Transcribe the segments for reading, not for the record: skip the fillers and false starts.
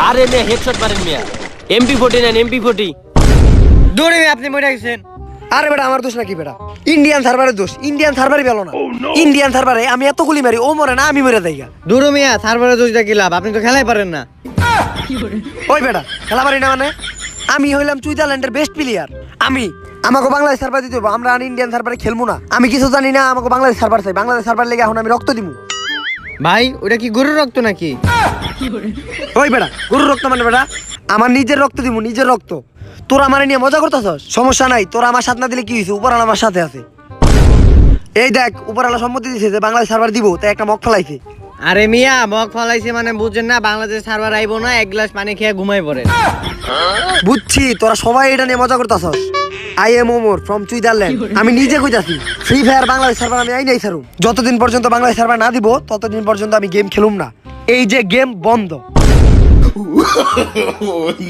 আরে মিয়া হেডশট মারেন মিয়া। MP40 নেন MP40। দৌড়ে আপনি মরে গেছেন। আরে বেটা আমার দোষ নাকি বেটা? ইন্ডিয়ান সার্ভারের দোষ। ইন্ডিয়ান সার্ভারই ভালো না। ইন্ডিয়ান সার্ভারে আমি এত গুলি মারি, ও মরে না, আমি মরে যাই। দৌড়ো মিয়া, সার্ভারে দোষ দেখি লাভ, আপনি তো খেলাই পারেন না। ওই বেটা খেলা পারি না মানে? আমি হইলাম সুইজারল্যান্ডের বেস্ট প্লেয়ার। আমাকে বাংলাদেশ সার্ভার দিতে হবে, আমরা আর ইন্ডিয়ান সার্ভারে খেলবো না। আমি কিছু জানি না, আমাকে বাংলাদেশ সার্ভার চাই। বাংলাদেশ সার্ভার লেগে এখন আমি রক্ত দিব। ভাই ওটা কি গরুর রক্ত নাকি? ওই বেটা গরুর রক্ত মানে বেটা আমার নিজের রক্ত দিব, নিজের রক্ত। তোরা আমার নিয়ে মজা করতেছস? সমস্যা নাই, তোরা আমার সাথে না দিলে কি হয়েছে? উপরওয়ালা আমার সাথে আছে। এই দেখ উপরওয়ালা সম্মতি দিয়েছে যে বাংলাদেশ সার্ভার দিব, তাই একটা মগ ফেলাইছে। আরে মিয়া মগ ফলাইছে মানে বুঝছেন না, বাংলাদেশ সার্ভার আইবো না, এক গ্লাস পানি খেয়ে ঘুমাই পড়ে। বুঝছি তোরা সবাই এটা নিয়ে মজা করতেছস। I am Omar from Switzerland. আমি নিজে কইতাছি ফ্রি ফায়ার বাংলাদেশ সার্ভার আমি আই নাই ছাড়ুম। যতদিন পর্যন্ত বাংলাদেশ সার্ভার না দিব ততদিন পর্যন্ত আমি গেম খেলুম না। এই যে গেম বন্ধ।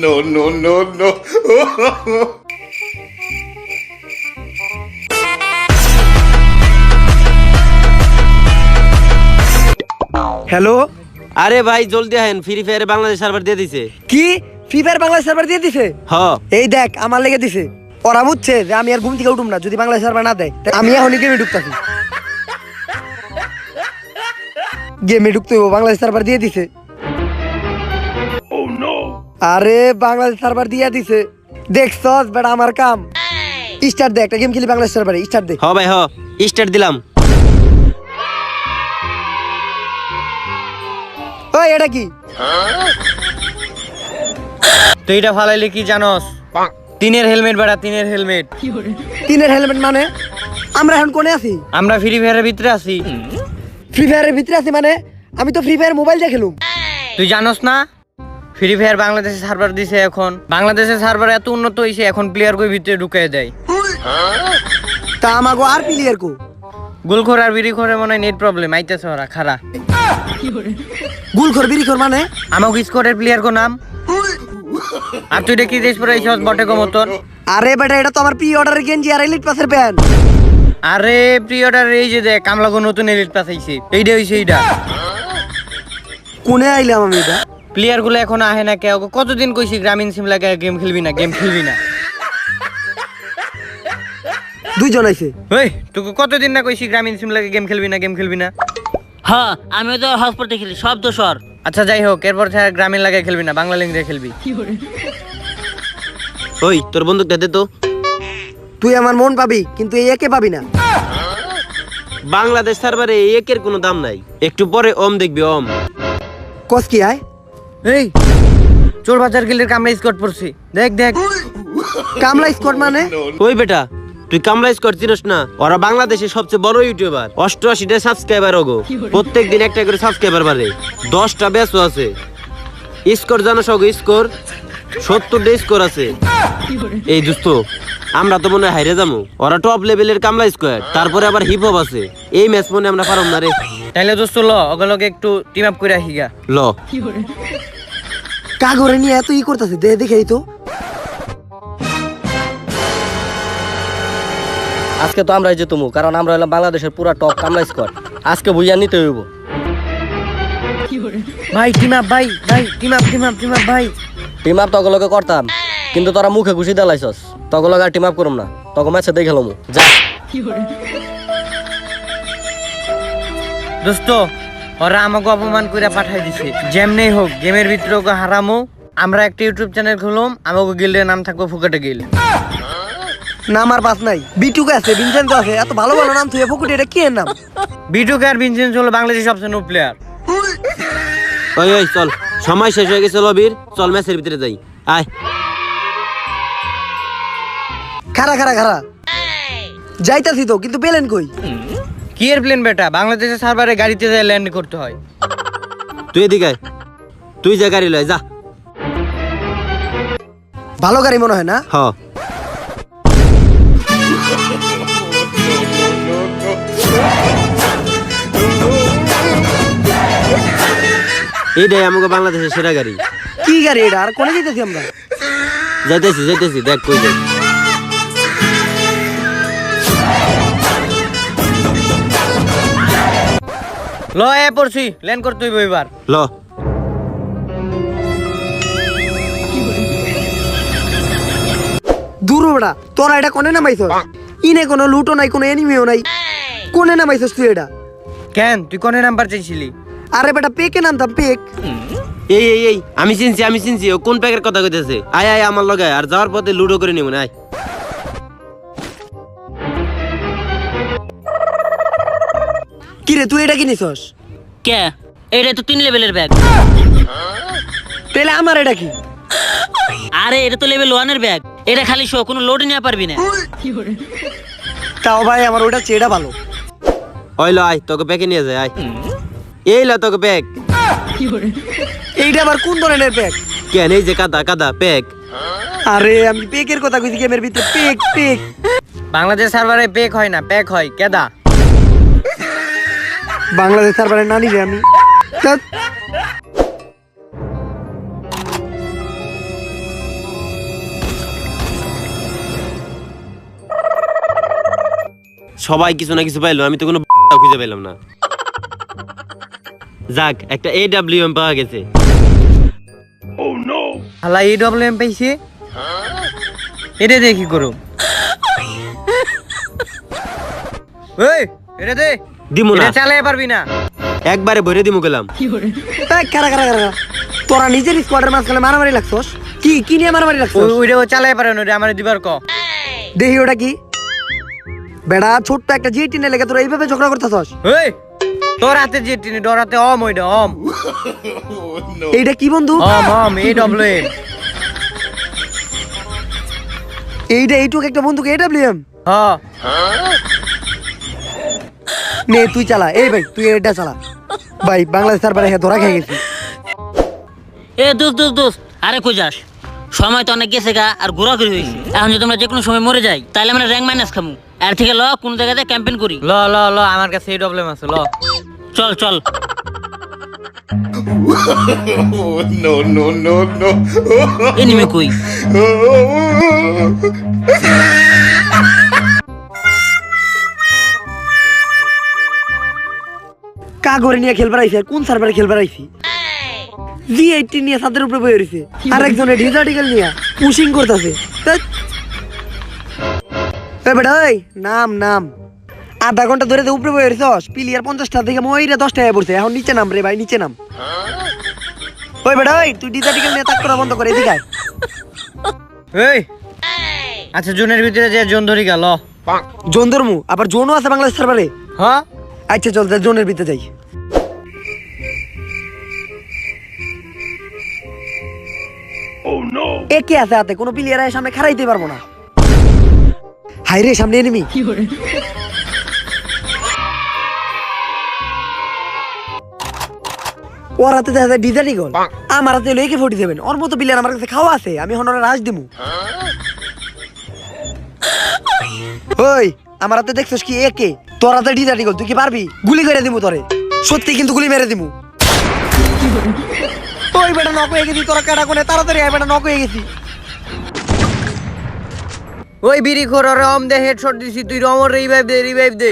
No, no, no, no. Hello, আরে ভাই জলদি আহেন, ফ্রি ফায়ারে বাংলাদেশ সার্ভার দিয়ে দিছে। কি ফ্রি ফায়ার বাংলাদেশ সার্ভার দিয়ে দিছে? হ এই দেখ আমার লেগে দিছে। ওরা বুঝছে যে আমি আর ঘুম থেকে উঠুম না যদি বাংলাদেশ সার্ভার না দেয়। তাই আমি এখনই গেমে ঢুকতাছি। গেমে ঢুকতে হইব, বাংলাদেশ সার্ভার দিয়ে দিছে। আরে বাংলাদেশ সার্ভার দিয়ে দিছে, দেখছস বেটা আমার কাম। স্টার্ট দে, একটা গেম খেলি বাংলাদেশ সার্ভারে। স্টার্ট দে। হ ভাই হ, স্টার্ট দিলাম। ওই এটা কি? তুই এটা ফালাইলে কি জানোস? তিনের হেলমেট বেড়া, তিনের হেলমেট। তিনের হেলমেট মানে? আমরা এখন কোনে আছি? আমরা ফ্রি ফায়ারের ভিতরে আছি। ফ্রি ফায়ারের ভিতরে আছি মানে? আমি তো ফ্রি ফায়ার মোবাইল দিয়ে খেলুম। তুই জানোস না ফ্রি ফায়ার বাংলাদেশের সার্ভার দিছে এখন? বাংলাদেশের সার্ভার এত উন্নত হইছে এখন প্লেয়ার কই ভিতরে ঢুকাই দেয়। তা আমাগো আর প্লেয়ার কো? গুলখোর আর বিড়িখোরের মনে হয় নেট প্রবলেম আইতেছে, ওরা খারা। গুলখোর বিড়িখোর মানে? আমাকে স্কোরের প্লেয়ার কো নাম। আর তুই দেখি দেশ পরে আইছস বটে কো মতন। আরে বেটা এটা তো আমার প্রি অর্ডারের গেঞ্জি আর এলিট পাসের প্যান্ট। আরে প্রিয়টার এই যে দেখ কামলাগো নতুন এলিট পাস আইছে, এইটা হইছে এইটা। কোনে আইলাম আমি এটা? প্লেয়ার গুলো এখন আহে না কেউ। কতদিন কইছি গ্রামীণ সিম লাগে গেম খেলবি না, গেম খেলবি না। দুইজন আইছে। ওই তোকে কতদিন না কইছি গ্রামীণ সিম লাগে গেম খেলবি না, গেম খেলবি না। হ্যাঁ আমিও তো হসপিটালে খেলি, সব দোষর। আচ্ছা যাই হোক, এরপর থেকে আর গ্রামীণ লাগে খেলবি না, বাংলা লিঙ্ক দিয়ে খেলবি। ওই তোর বন্দুকটা দে তো। তুই আমার মন পাবি কিন্তু এই একে পাবি না। বাংলাদেশ সার্ভারে একের কোনো দাম নাই, একটু পরে ওম দেখবি ওম। কস কি আয়? এই চোর বাজার গিলের কামরা স্কট পড়ছি, দেখ দেখ। কামলা স্কোয়াড মানে? ওই বেটা তুই কামলা স্কোর চিনস না? ওরা বাংলাদেশের সবচেয়ে বড় ইউটিউবার, 88টা সাবস্ক্রাইবার ওগো। প্রত্যেক দিন একটা করে সাবস্ক্রাইবার বাড়ে, 10টা ব্যাচও আছে। স্কোর জানো সগো? স্কোর 70টা স্কোর আছে। এই দোস্ত আমরা তো মনে হয় হাইরে যাবো। ওরা টপ লেভেলের কামলা স্কোয়াড, তারপরে আবার হিপ হপ আছে। এই ম্যাচ মনে আমরা পারম না রে। তাইলে দোস্ত ল ওগুলোকে একটু টিম আপ করে আসিগা। ল কাগরে নিয়ে এত ই করতেছে, দে দেখেই তো। আজকে তো আমরাই যেতুমু, কারণ আমরা হলাম বাংলাদেশের পুরা টপ কামলা স্কোয়াড। আজকে বুঝিয়া নিতে হইব। ভাই টিম আপ, ভাই ভাই team up, team up, team up ভাই। টিম আপ তগলকে করতাম, কিন্তু তোরা মুখে ঘুষি দেলাইছস। তগলকে আর টিম আপ করুম না, তখন ম্যাচে দেখে লমু যা। দোস্ত ওরা আমাকে অপমান করে পাঠাই দিছে। যেমনেই হোক গেমের ভিতরে ওকে হারামো। আমরা একটা ইউটিউব চ্যানেল খুললাম, আমাকে গিল্ডের নাম থাকবো ফুকাটে গিল্ড। নাম আর পাস নাই। বিটুকে আছে, ভিনসেন্ট আছে, এত ভালো ভালো নাম তুই ফুকুটি, এটা কি এর নাম? বিটুকে আর ভিনসেন্ট হলো বাংলাদেশের সবচেয়ে নো প্লেয়ার। ওই ওই চল, সময় শেষ হয়ে গেছে লবির, চল ম্যাচের ভিতরে যাই। আয় খারা খারা খারা যাইতাছি তো, কিন্তু পেলেন কই? কি এর প্লেন বেটা? বাংলাদেশের সার্ভারে গাড়িতে যায় ল্যান্ড করতে হয়। তুই এদিকে আয়, তুই যা গাড়ি লয় যা। ভালো গাড়ি মনে হয় না? হ এইটাই আমাকে বাংলাদেশের সেরা গাড়ি। কি গাড়ি এটা? আর কোনে যাইতেছি আমরা? যাইতেছি যাইতেছি, দেখ কই যাই। ল এ পড়ছি ল্যান্ড করতে হইব এবার। ল দূর বেটা, তোরা এটা কোনে নামাইছস? ইনে কোনো লুটো নাই, কোনো এনিমিও নাই, কোনে নামাইছস তুই এটা? কেন তুই কোনে নাম্বার চাইছিলি? আরে বেটা পেকে নামতাম, পেক। এই আমি চিনছি ও কোন প্যাকের কথা কইতেছে। আয় আয় আমার লগে আয়, আর যাওয়ার পথে লুডো করে নিব না। আয় কিরে তুই এটা কিনিছস? কে এটা তো 3 লেভেলের ব্যাগ। তাহলে আমার এটা কি? আরে এটা তো লেভেল 1 এর ব্যাগ। এটা খালি শো, কোনো লোড নিয়ে পারবি না। তাও ভাই আমার ওটা চেয়েটা ভালো। ওই ল আয়, তোকে প্যাকে নিয়ে যায়। আয় এই ল তোকে প্যাক। এইটা আবার কোন ধরনের প্যাক? কেন এই যে কাদা প্যাক। আরে আমি পেকের কথা কইছি, গেমের ভিতরে পেক পেক। বাংলাদেশ সার্ভারে পেক হয় না, প্যাক হয়। কেদা? বাংলাদেশ সার্ভারে না নিলে আমি ধ্যাৎ। সবাই কিছু না কিছু পাইলো, আমি তো কোনো খুঁজে পেলাম না। যাক, একটা AWM পাওয়া গেছে। হালা EWM পাইছে, এটা দিয়ে কি করো? ওই এটা দে, দিমু না, এটা চালাতে পারবি না। একবারে ভরে দিমু গেলাম। এই কারা কারা কারা? তোরা নিজের স্কোয়াডের মাঝখানে মারামারি লাগছস? কি কি নিয়ে মারামারি লাগছস? ওইটাও চালাতে পারে না, ওটা আমার দিবার ক। দেখি ওটা কি? বেড়া ছোট্ট একটা জিটি নে লেগে তোরা এইভাবে ঝগড়া করতেছস? ওই তোর হাতে যে টিনি, ডরাতে অম, ওইটা অম এইটা কি বন্ধু? অম EWM। এইটা এইটুক একটা বন্ধুকে AWM? হ্যাঁ নে তুই চালা। এই ভাই তুই এটা চালা। ভাই বাংলাদেশ সার্ভারে ধরা খেয়ে গেছি। এ দোস্ত, আরে কই যাস? সময় তো অনেক গেছে গা, আর ঘোরাঘুরি হয়েছে। এখন যদি আমরা যে কোনো সময় মরে যাই, তাহলে আমরা র্যাঙ্ক মাইনাস খামু। আর ঠিক ল, কোন জায়গাতে ক্যাম্পেইন করি। ল ল ল, আমার কাছে EWM আছে, ল। চল Oh, no, no, no, no. Anime কই? কাগরে নিয়ে খেলবার আইছি, আর কোন সার্ভারে খেলবার আইছি? G80 নিয়ে ছাদের উপরে বয়ে রইছে, আর একজনে ডিজার্টিক্যাল নিয়ে পুশিং করতেছে। এ বেটা ওই নাম আধা ঘন্টা ধরে তো উপরে বয়ে রইছস, প্লেয়ার 50টা থেকে মইরা 10 টাকা পড়ছে। এখন নিচে নাম রে ভাই, নিচে নাম। ওই বেটা ওই তুই ডিজার্টিক্যাল নিয়ে তাক করা বন্ধ করে এদিকে আয়। এই আচ্ছা, জোনের ভিতরে যে জোন ধরি গেল। জোন ধর্মু, আবার জোনও আছে বাংলাদেশ সার্ভারে? হ্যাঁ আচ্ছা চল জোনের ভিতরে যাই। একে আছে হাতে, কোনো প্লেয়ার সামনে খারাইতে পারবো না। হাই রে, সামনে এনিমি। ওর হাতে দেখা যায় ডিজার্টি গোল, আমার হাতে হলো AK-47। ওর মতো প্লেয়ার আমার কাছে খাওয়া আছে, আমি এখন রাজ দিমু। ওই আমার হাতে দেখছস কি AK? তোর হাতে ডিজার্টি গোল, তুই কি পারবি? গুলি করে দিমু তোরে, সত্যি কিন্তু গুলি মেরে দিমু। ওই বেটা নক হয়ে গেছি, তোরা কাটা কোনে? তাড়াতাড়ি আয় বেটা, নক হয়ে গেছি। ওই বিড়ি খোর, ওরে অম দে, হেডশট দিছি, তুই রমর রিভাইভ দে।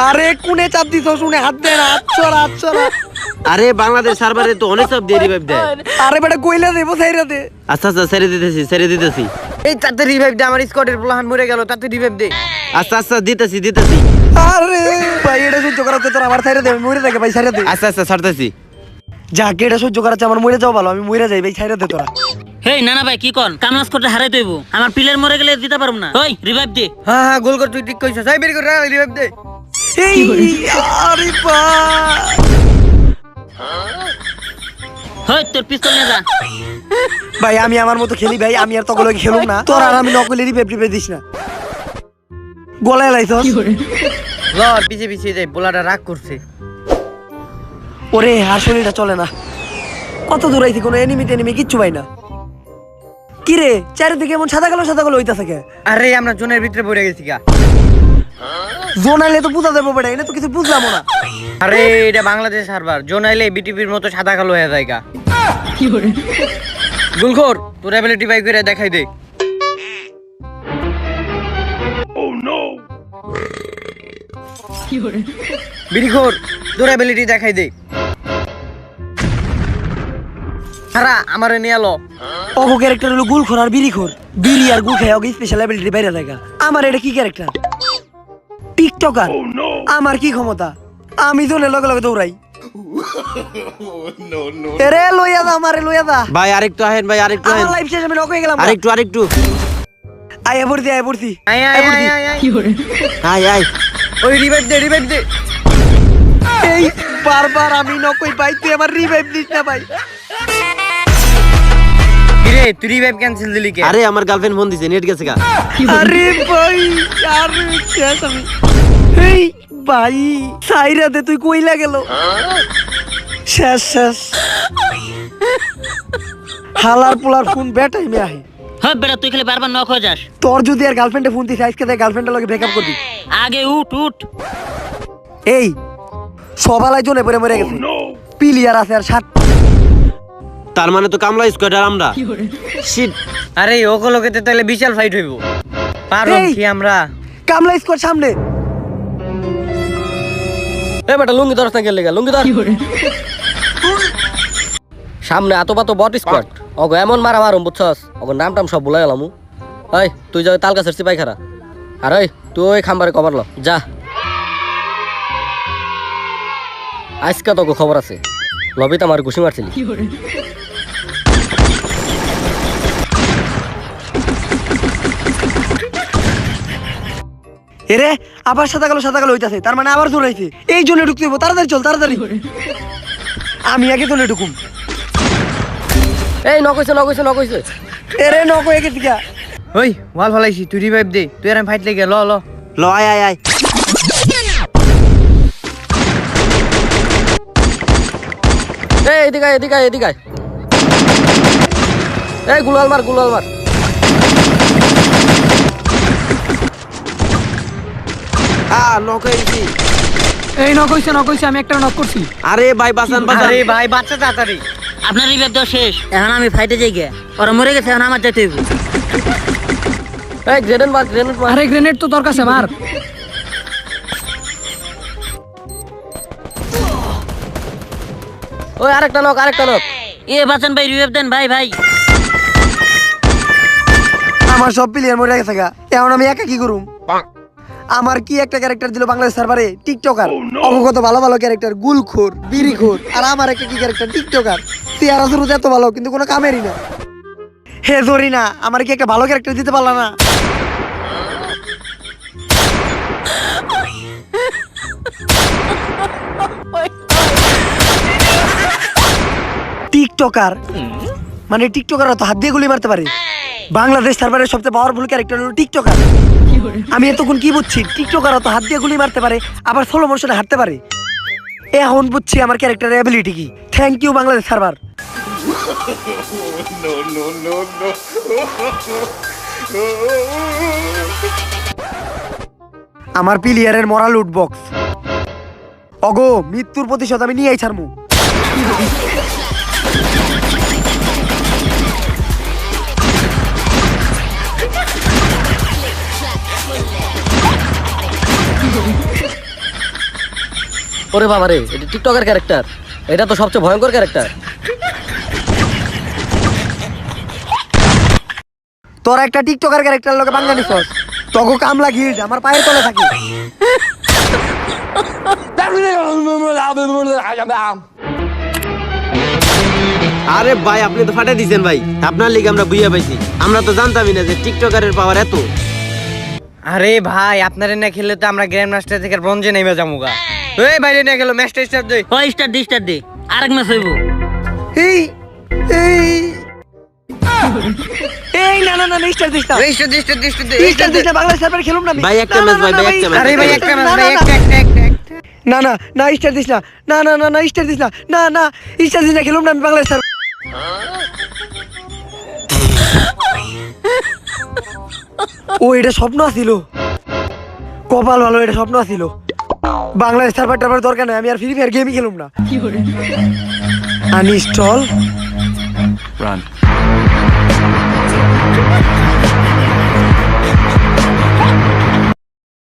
আরে কোনে চাপ দিছ? শুনে হাত দে না, হাত ছড়া। আরে বাংলাদেশ সার্ভারে তো অনেক সব দিয়ে রিভাইভ দেয়। আরে বেটা কইলা দেবো সাইরা দে। আচ্ছা ছেড়ে দিতেছি। এই তাতে রিভাইভ দে, আমার স্কোয়াডের প্লান মরে গেল, তাতে রিভাইভ দে। আচ্ছা দিতেছি। আরে ভাই এটা সহ্য করাতে তোর আমার সাইরা দে, আমি মরে যাকে ভাই, সাইরা দে। আচ্ছা ছাড়তেছি। যাকে এটা সহ্য করাচ্ছে আমার মরে যাও ভালো, আমি মরে যাই ভাই, সাইরা দে তোরা। হেই না ভাই, কি কর? কামাস করতে হারাই তৈব, আমার প্লেয়ার মরে গেলে দিতে পারবো না। ওই রিভাইভ দে। হ্যাঁ গোল কর, তুই ঠিক কইছস। এই বিড়ি খোর, রিভাইভ দে। এই আরে ভাই, হই তোর পিস্তল নিয়ে যা। ভাই আমি আমার মতো খেলি ভাই, আমি আর তকলে খেলুম না। তোর আর আমি নকলে রিভাইভ দিস না, গলায় লাইছস। ল পিছে যাই, পোলাটা রাগ করছে। ওরে আর শরীরটা চলে না, কত দূর আইছি, কোনো এনিমি কিচ্ছু পাই না। কিরে চারিদিকে এমন সাদা কালো হইতা থাকে? আরে আমরা জোনের ভিতরে পড়ে গেছি গা। জোন আইলে তো বুঝা দেবো বেটা, এটা তো কিছু বুঝলাম না। আরে এটা বাংলাদেশ সার্ভার, জোন আইলে বিটিপির মতো সাদা কালো হয়ে যায় গা। গুলখোর, তোর অ্যাবিলিটি বাই করে দেখাই দে। বিড়িখোর, তোর অ্যাবিলিটি দেখাই দে। হারা আমারে নিয়ে এলো। অগো ক্যারেক্টার হলো গুলখোর আর বিড়িখোর। বিড়ি আর গুল খায় অগো স্পেশাল অ্যাবিলিটি বাইরে থাকা। আমার এটা কি ক্যারেক্টার? টিকটকার। আমার কি ক্ষমতা? আমি জনের লগে লগে দৌড়াই। No, no. এরে লইয়া দা, আমারে লইয়া দা। ভাই আরেকটু আহেন, ভাই আরেকটু আমার আহেন, লাইফ শেষ, আমি নক হয়ে গেলাম। আরেকটু আয়া পড়ছি, আয়া পড়ছি। আয় আয় আয় আয় আয়। আয় আয়। ওই রিভাইভ দে। এই বারবার আমি নকই পাই, তুই আমার রিভাইভ দিস না ভাই। কিরে তুই রিভাইভ ক্যান্সেল দিলি কে? আরে আমার গার্লফ্রেন্ড ফোন দিছে, নেট গেছে গা। আরে ভাই, আরে শেষ আমি। এই ভাই সাইরা দে, তুই কইলা গেল। শেষ শেষ। হালার পোলার ফোন বেটাই মে আহে। হ্যাঁ বেটা তুই খালি বারবার নক হয়ে যাস। তোর যদি আর গার্লফ্রেন্ডে ফোন দিস আজকে দেখ গার্লফ্রেন্ডের লগে ব্রেকআপ করবি। আগে উঠ। এই সবালাই জনে পড়ে মরে গেছে। প্লেয়ার আছে আর 7। তার মানে তো কামলা স্কোয়াড আর আমরা। শিট। আরে ওগুলোকে তো তাহলে বিশাল ফাইট হইব। পারো এই! কি আমরা? কামলা স্কোয়াড সামনে। এ বেটা লুঙ্গি ধরস না গেলে লুঙ্গি ধর। সামনে এত পাতো বট স্কোয়াড। ওগো এমন মারা মারুম বুঝছস, ওগো নাম টাম সব ভুলে গেলাম। এই তুই যাই তাল গাছের সিপাই খারা। আর ওই তুই ওই খাম্বারে কভার ল যা। আজকে তোকে খবর আছে, লবিতে আমার ঘুষি মারছিলি। এরে আবার সাদা কালো হইতাছে, তার মানে আবার জোরাইছে। এই জন্য ঢুকতে হইব, তাড়াতাড়ি চল তাড়াতাড়ি। আমি আগে জন্য ঢুকুম। এই নকইছে। এরে নক হয়ে গেছি গা। ওই ওয়াল ফলাইছি, তুই রিভাইভ দে। তুই আর আমি ফাইট লেগে ল। ল আয় আয় আয়। এই এদিকে আয়। এই গুলাল মার। নক হয়ে গেছি। এই নক হইছে, আমি একটা নক করছি। আরে ভাই বাঁচান। আরে ভাই বাচ্চা তাড়াতাড়ি। আপনার রিভাইভ দেওয়া শেষ, এখন আমি ফাইটে যাই গে। ওরা মরে গেছে, এখন আমার যাইতে হইব। এই গ্রেনেড মার। আরে গ্রেনেড তো তোর কাছে, মার। ওই আরেকটা নক। এ বাঁচান ভাই, রিভাইভ দেন ভাই। আমার সব প্লেয়ার মরে গেছে গা, এখন আমি একা কি করুম? আমার কি একটা ক্যারেক্টার দিল বাংলাদেশ সার্ভারে, টিকটকার। অবগত ভালো ভালো ক্যারেক্টার, গুলখোর, বিড়িখোর, আর আমার একটা কি ক্যারেক্টার, টিকটকার। চেহারা শুরুতে এত ভালো কিন্তু কোনো কামেরই না। হে জরি না, আমার কি একটা ভালো ক্যারেক্টার দিতে পারলা না? টিকটকার মানে টিকটকাররা তো হাত দিয়ে গুলি মারতে পারে। বাংলাদেশ সার্ভারের সবচেয়ে পাওয়ারফুল ক্যারেক্টার হলো টিকটকার। আমি এতক্ষণ কি বুঝছি, টিকটকাররা তো হাত দিয়ে গুলি মারতে পারে, আবার স্লো মোশনে হাঁটতে পারে। এখন বুঝছি আমার ক্যারেক্টারের অ্যাবিলিটি কি। Thank you Bangladesh server. No. আমার প্লেয়ারের মরা লুট বক্স। অগো মৃত্যুর প্রতিশোধ আমি নিয়েই ছাড়মু। ওরে বাবা রে, এটা টিকটকের ক্যারেক্টার। এটা তো সবচেয়ে ভয়ঙ্কর ক্যারেক্টার। তোর একটা টিকটকার ক্যারেক্টার লোকে বাংলা নিছস, তগো কামলা গিল্ড আমার পায়ের তলে থাকে। আরে ভাই আপনি তো ফাটাই দিছেন ভাই, আপনার লিগে আমরা বুঝিয়ে পাইছি। আমরা তো জানতামই না যে টিকটকারের পাওয়ার এত। আরে ভাই আপনারে না খেললে তো আমরা গ্র্যান্ড মাস্টার থেকে ব্রোঞ্জে নেমে যামুগা। এই বাইরে না গেল ম্যাচটা স্টার্ট দে। ও স্টার দে, আরেক ম্যাচ হইব। এই এই এই না স্টার দিস না, স্টার দিস না, বাংলাদেশ সার্ভারে খেলুম না আমি। ভাই একটা ম্যাচ ভাই, একটা ম্যাচ। আরে ভাই একটা ম্যাচ ভাই, একটা না স্টার দিস না, না স্টার দিস না, না স্টার দিস না, খেলুম না আমি বাংলাদেশ সার্ভার। ও এটা স্বপ্ন আছিল, কপাল ভালো, এটা স্বপ্ন আছিল। বাংলাদেশ সার্ভার টার্ভার দরকার নেই, আমি আর ফ্রি ফায়ার গেমই খেলুম না। আনইনস্টল।